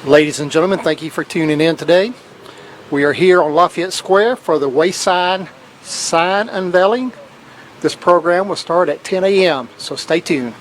Ladies and gentlemen, thank you for tuning in today. We are here on Lafayette Square for the Wayside sign unveiling. This program will start at 10 a.m., so stay tuned.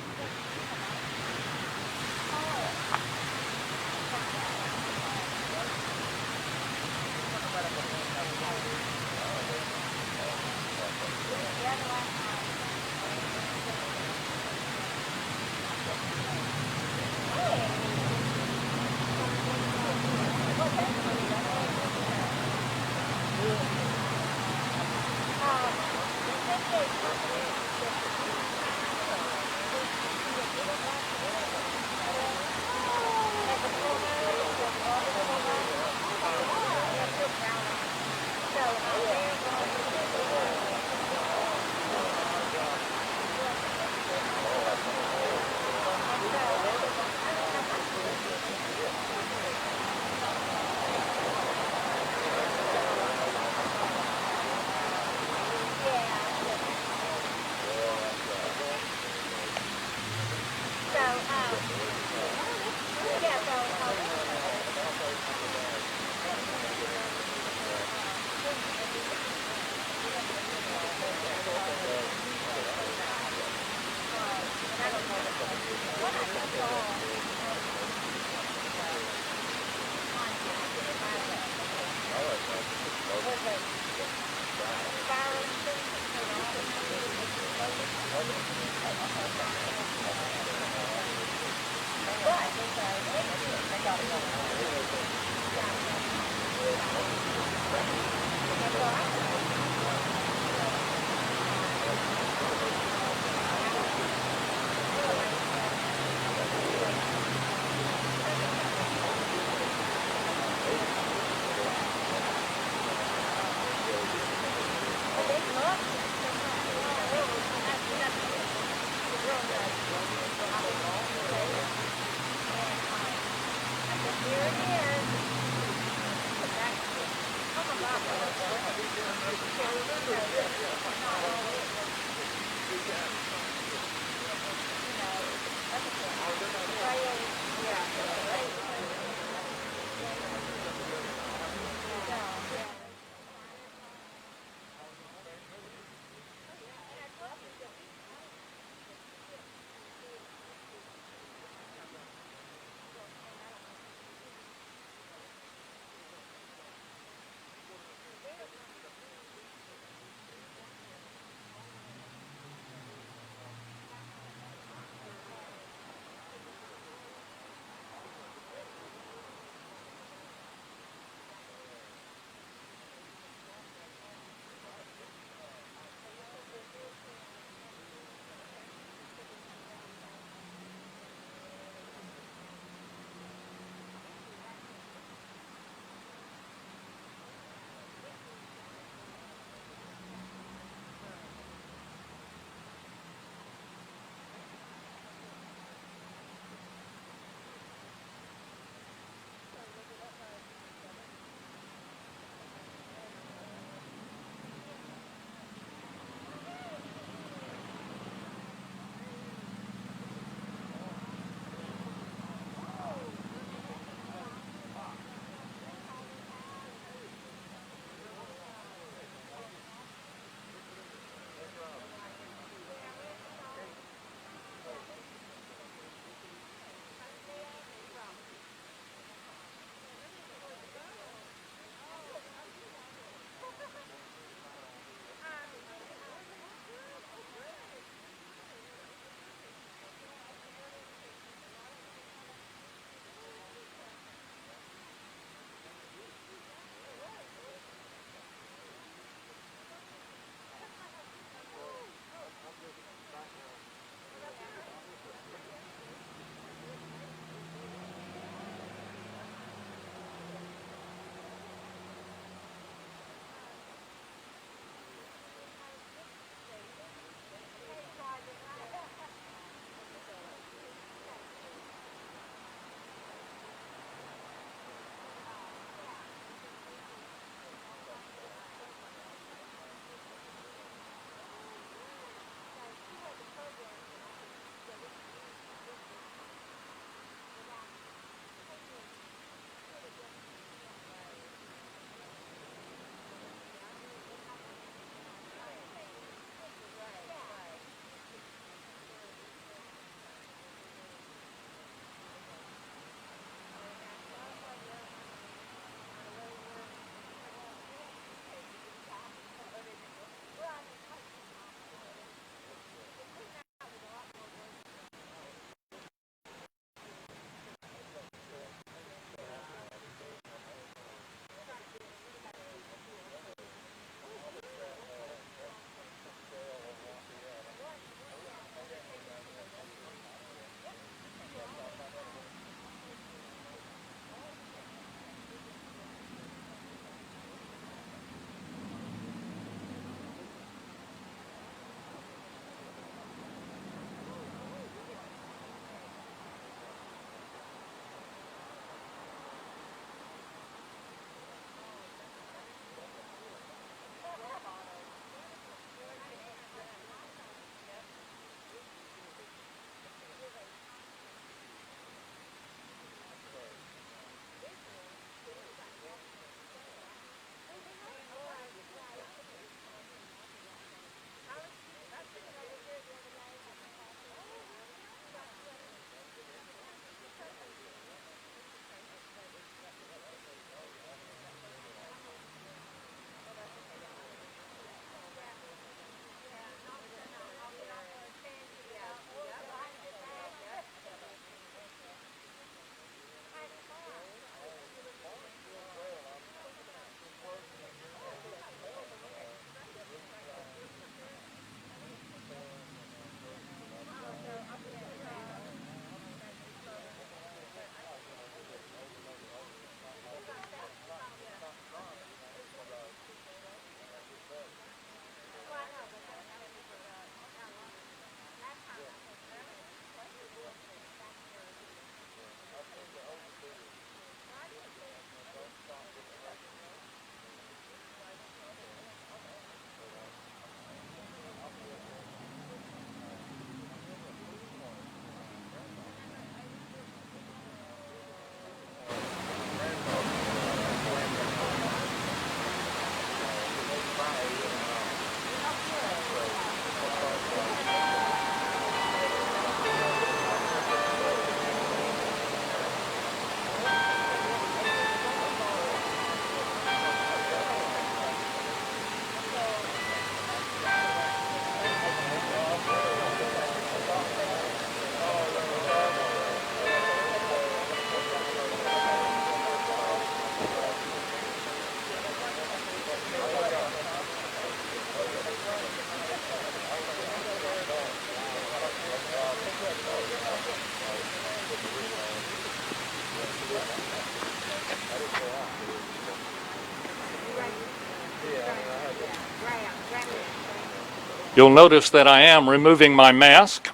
You'll notice that I am removing my mask.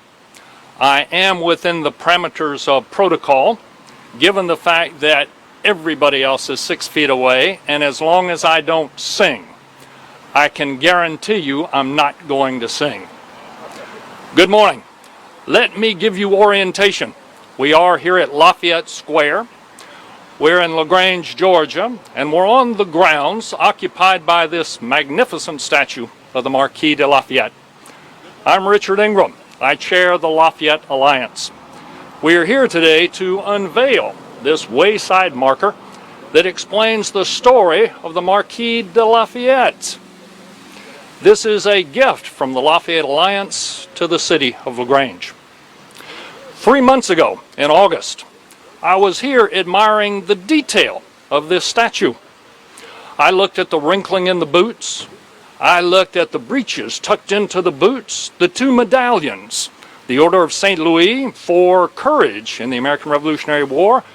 I am within the parameters of protocol, given the fact that everybody else is 6 feet away, and as long as I don't sing, I can guarantee you I'm not going to sing. Good morning. Let me give you orientation. We are here at Lafayette Square. We're in LaGrange, Georgia, and we're on the grounds occupied by this magnificent statue of the Marquis de Lafayette. I'm Richard Ingram. I chair the Lafayette Alliance. We are here today to unveil this Wayside marker that explains the story of the Marquis de Lafayette. This is a gift from the Lafayette Alliance to the city of LaGrange. 3 months ago, in August, I was here admiring the detail of this statue. I looked at the wrinkling in the boots. I looked at the breeches tucked into the boots, the 2 medallions, the Order of St. Louis for courage in the American Revolutionary War,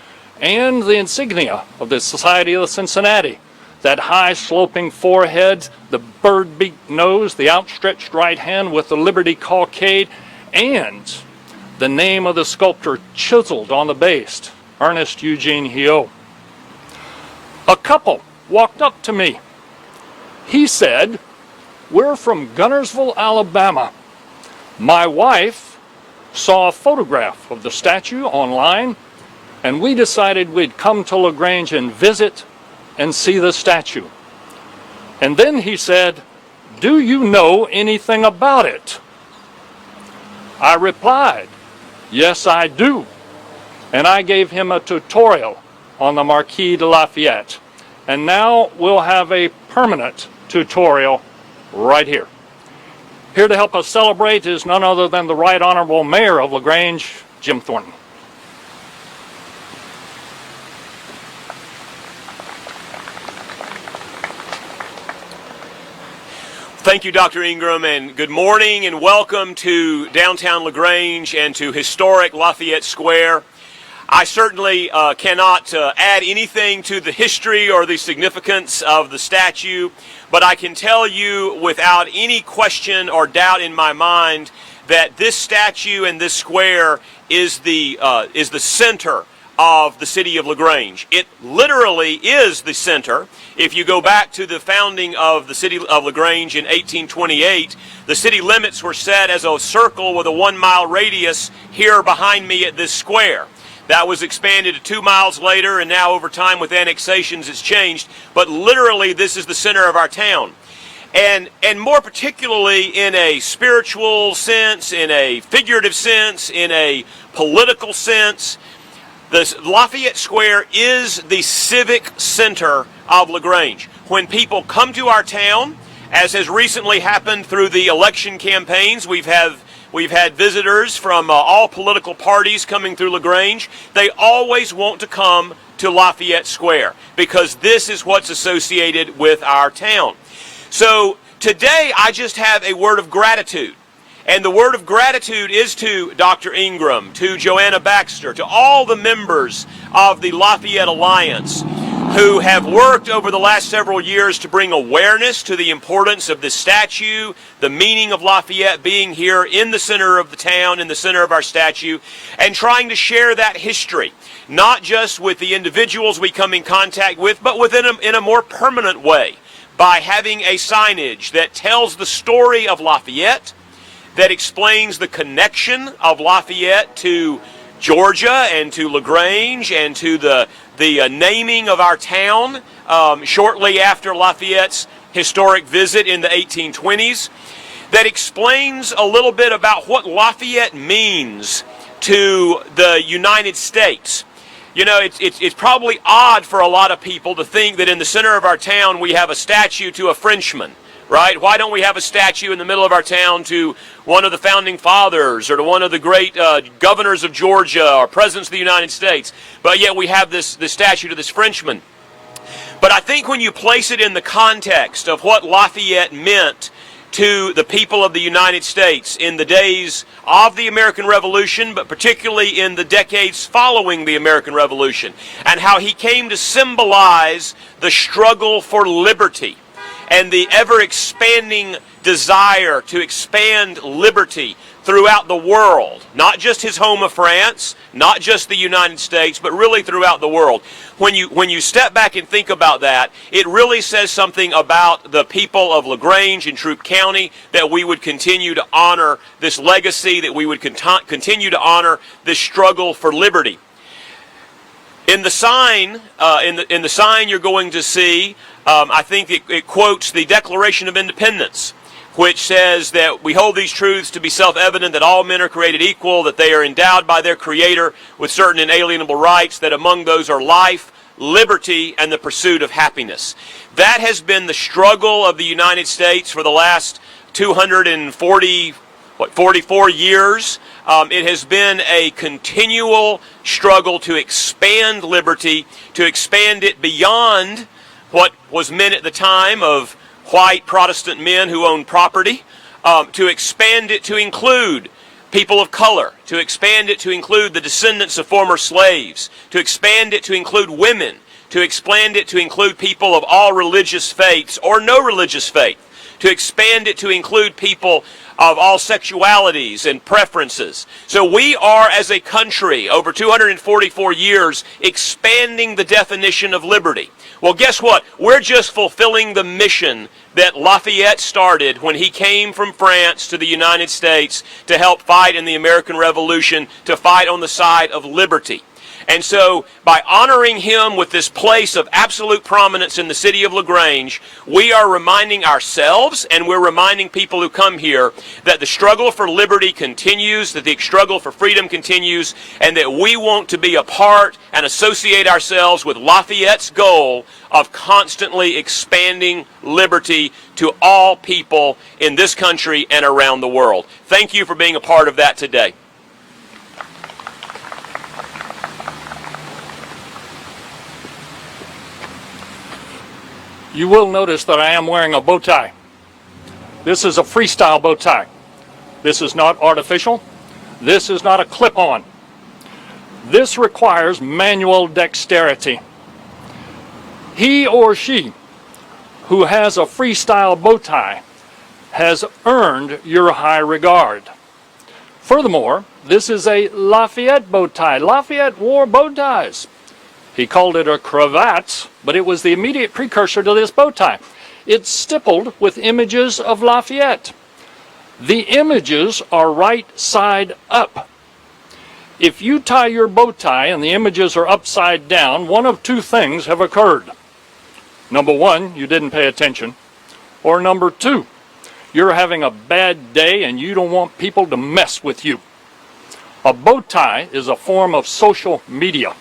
and the insignia of the Society of Cincinnati, that high sloping forehead, the bird-beaked nose, the outstretched right hand with the Liberty cockade, and the name of the sculptor chiseled on the base, Ernest Eugene Hio. A couple walked up to me. He said, "We're from Gunnersville, Alabama. My wife saw a photograph of the statue online, and we decided we'd come to LaGrange and visit and see the statue." And then he said, "Do you know anything about it?" I replied, "Yes, I do." And I gave him a tutorial on the Marquis de Lafayette. And now we'll have a permanent tutorial right here. Here to help us celebrate is none other than the Right Honorable Mayor of LaGrange, Jim Thornton. Thank you, Dr. Ingram, and good morning and welcome to downtown LaGrange and to historic Lafayette Square. I certainly cannot add anything to the history or the significance of the statue, but I can tell you without any question or doubt in my mind that this statue and this square is the center of the city of LaGrange. It literally is the center. If you go back to the founding of the city of LaGrange in 1828, the city limits were set as a circle with a 1-mile radius here behind me at this square. That was expanded to 2 miles later, and now over time with annexations it's changed. But literally this is the center of our town. And more particularly in a spiritual sense, in a figurative sense, in a political sense, the Lafayette Square is the civic center of LaGrange. When people come to our town, as has recently happened through the election campaigns, we've had visitors from all political parties coming through LaGrange. They always want to come to Lafayette Square because this is what's associated with our town. So today I just have a word of gratitude. And the word of gratitude is to Dr. Ingram, to Joanna Baxter, to all the members of the Lafayette Alliance who have worked over the last several years to bring awareness to the importance of this statue, the meaning of Lafayette being here in the center of the town, in the center of our statue, and trying to share that history, not just with the individuals we come in contact with, but in a more permanent way, by having a signage that tells the story of Lafayette, that explains the connection of Lafayette to Georgia and to LaGrange and to the naming of our town shortly after Lafayette's historic visit in the 1820s, that explains a little bit about what Lafayette means to the United States. You know, it's probably odd for a lot of people to think that in the center of our town we have a statue to a Frenchman. Right? Why don't we have a statue in the middle of our town to one of the founding fathers or to one of the great governors of Georgia or presidents of the United States? But yet we have this statue to this Frenchman. But I think when you place it in the context of what Lafayette meant to the people of the United States in the days of the American Revolution, but particularly in the decades following the American Revolution, and how he came to symbolize the struggle for liberty, and the ever-expanding desire to expand liberty throughout the world, not just his home of France, not just the United States, but really throughout the world. When you step back and think about that, it really says something about the people of LaGrange and Troup County, that we would continue to honor this legacy, that we would continue to honor this struggle for liberty. In the sign, in the sign you're going to see, I think it quotes the Declaration of Independence, which says that we hold these truths to be self-evident, that all men are created equal, that they are endowed by their Creator with certain inalienable rights, that among those are life, liberty, and the pursuit of happiness. That has been the struggle of the United States for the last 44 years. It has been a continual struggle to expand liberty, to expand it beyond what was meant at the time of white Protestant men who owned property, to expand it to include people of color, to expand it to include the descendants of former slaves, to expand it to include women, to expand it to include people of all religious faiths or no religious faith, to expand it to include people of all sexualities and preferences. So we are, as a country, over 244 years, expanding the definition of liberty. Well, guess what? We're just fulfilling the mission that Lafayette started when he came from France to the United States to help fight in the American Revolution, to fight on the side of liberty. And so, by honoring him with this place of absolute prominence in the city of LaGrange, we are reminding ourselves, and we're reminding people who come here, that the struggle for liberty continues, that the struggle for freedom continues, and that we want to be a part and associate ourselves with Lafayette's goal of constantly expanding liberty to all people in this country and around the world. Thank you for being a part of that today. You will notice that I am wearing a bow tie. This is a freestyle bow tie. This is not artificial. This is not a clip-on. This requires manual dexterity. He or she who has a freestyle bow tie has earned your high regard. Furthermore, this is a Lafayette bow tie. Lafayette wore bow ties. He called it a cravat, but it was the immediate precursor to this bow tie. It's stippled with images of Lafayette. The images are right side up. If you tie your bow tie and the images are upside down, one of two things have occurred. Number one, you didn't pay attention. Or number two, you're having a bad day and you don't want people to mess with you. A bow tie is a form of social media.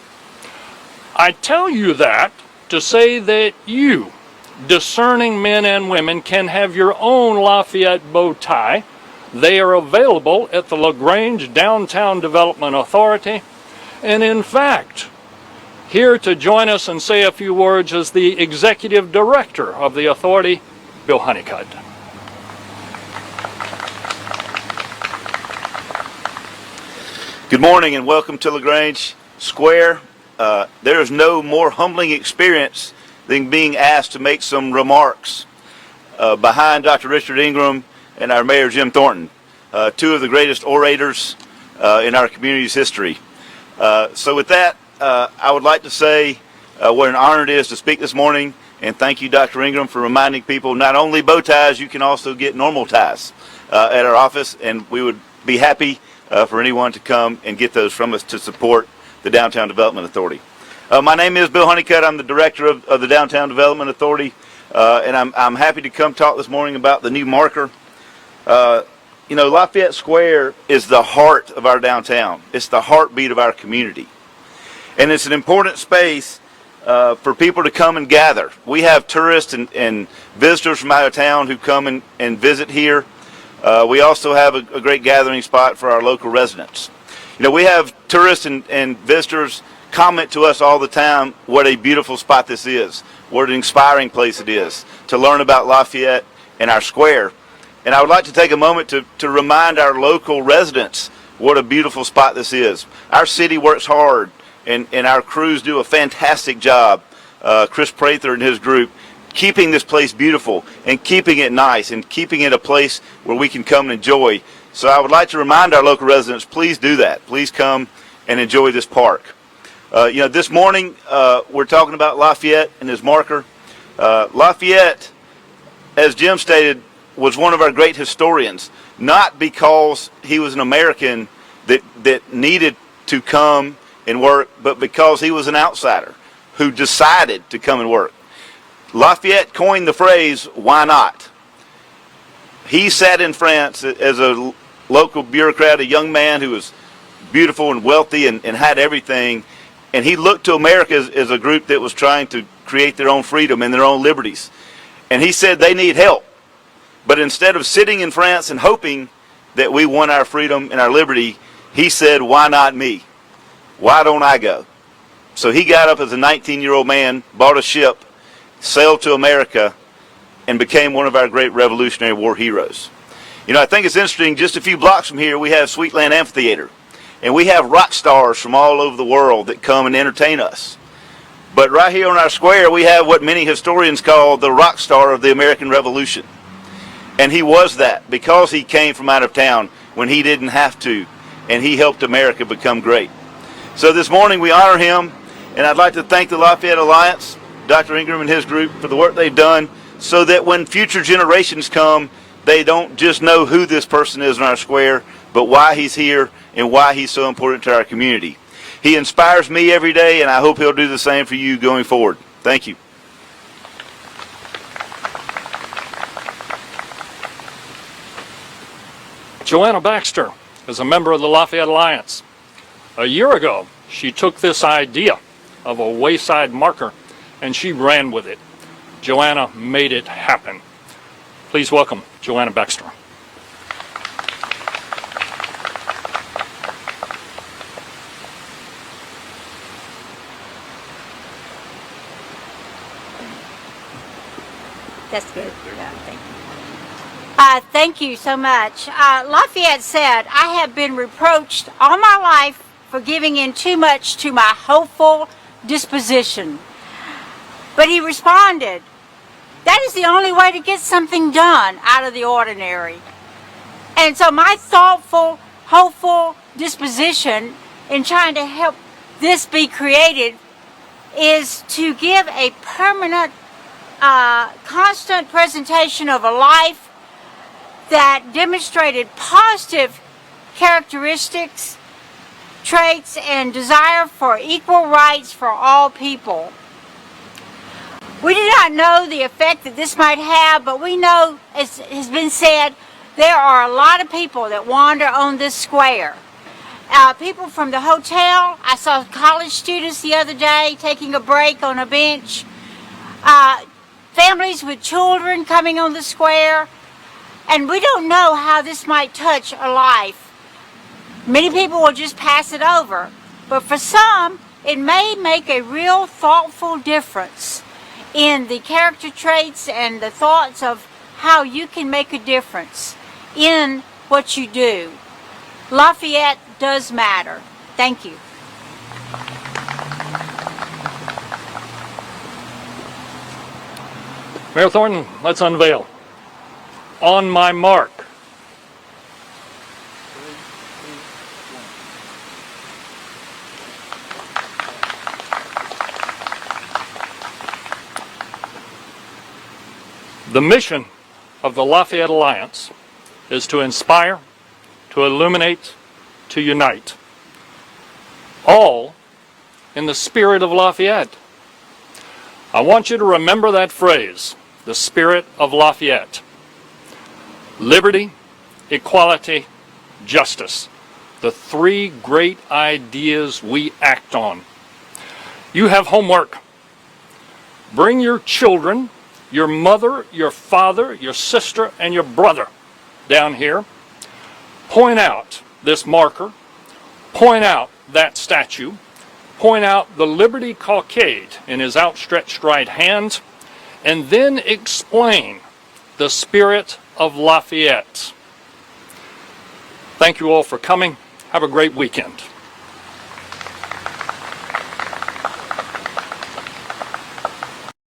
I tell you that to say that you, discerning men and women, can have your own Lafayette bow tie. They are available at the LaGrange Downtown Development Authority. And in fact, here to join us and say a few words is the Executive Director of the Authority, Bill Honeycutt. Good morning and welcome to LaGrange Square. There is no more humbling experience than being asked to make some remarks behind Dr. Richard Ingram and our Mayor Jim Thornton, two of the greatest orators in our community's history. So with that, I would like to say what an honor it is to speak this morning, and thank you, Dr. Ingram, for reminding people not only bow ties, you can also get normal ties at our office, and we would be happy for anyone to come and get those from us to support the Downtown Development Authority. My name is Bill Honeycutt. I'm the director of the Downtown Development Authority, and I'm happy to come talk this morning about the new marker. You know, Lafayette Square is the heart of our downtown. It's the heartbeat of our community. And it's an important space for people to come and gather. We have tourists and visitors from out of town who come and visit here. We also have a great gathering spot for our local residents. You know, we have tourists and visitors comment to us all the time what a beautiful spot this is, what an inspiring place it is to learn about Lafayette and our square. And I would like to take a moment to remind our local residents what a beautiful spot this is. Our city works hard, and our crews do a fantastic job, Chris Prather and his group, keeping this place beautiful and keeping it nice and keeping it a place where we can come and enjoy. So I would like to remind our local residents, please do that. Please come and enjoy this park. This morning we're talking about Lafayette and his marker. Lafayette, as Jim stated, was one of our great historians, not because he was an American that needed to come and work, but because he was an outsider who decided to come and work. Lafayette coined the phrase, "Why not?" He sat in France as a local bureaucrat, a young man who was beautiful and wealthy and had everything, and he looked to America as a group that was trying to create their own freedom and their own liberties. And he said they need help. But instead of sitting in France and hoping that we won our freedom and our liberty, he said, "Why not me? Why don't I go?" So he got up as a 19-year-old man, bought a ship, sailed to America, and became one of our great Revolutionary War heroes. I think it's interesting, just a few blocks from here, we have Sweetland Amphitheater. And we have rock stars from all over the world that come and entertain us. But right here on our square, we have what many historians call the rock star of the American Revolution. And he was that because he came from out of town when he didn't have to, and he helped America become great. So this morning we honor him, and I'd like to thank the Lafayette Alliance, Dr. Ingram and his group, for the work they've done, so that when future generations come, they don't just know who this person is in our square, but why he's here and why he's so important to our community. He inspires me every day, and I hope he'll do the same for you going forward. Thank you. Joanna Baxter is a member of the Lafayette Alliance. A year ago, she took this idea of a wayside marker and she ran with it. Joanna made it happen. Please welcome Joanna Baxter. That's good. Thank you. Thank you so much. Lafayette said, "I have been reproached all my life for giving in too much to my hopeful disposition." But he responded, "That is the only way to get something done out of the ordinary." And so my thoughtful, hopeful disposition in trying to help this be created is to give a permanent, constant presentation of a life that demonstrated positive characteristics, traits, and desire for equal rights for all people. We do not know the effect that this might have, but we know, as has been said, there are a lot of people that wander on this square. People from the hotel. I saw college students the other day taking a break on a bench. Families with children coming on the square. And we don't know how this might touch a life. Many people will just pass it over. But for some, it may make a real thoughtful difference in the character traits and the thoughts of how you can make a difference in what you do. Lafayette does matter. Thank you. Mayor Thornton, let's unveil. On my mark. The mission of the Lafayette Alliance is to inspire, to illuminate, to unite. All in the spirit of Lafayette. I want you to remember that phrase, the spirit of Lafayette. Liberty, equality, justice. The three great ideas we act on. You have homework. Bring your children, your mother, your father, your sister, and your brother down here. Point out this marker. Point out that statue. Point out the Liberty Cockade in his outstretched right hand. And then explain the spirit of Lafayette. Thank you all for coming. Have a great weekend.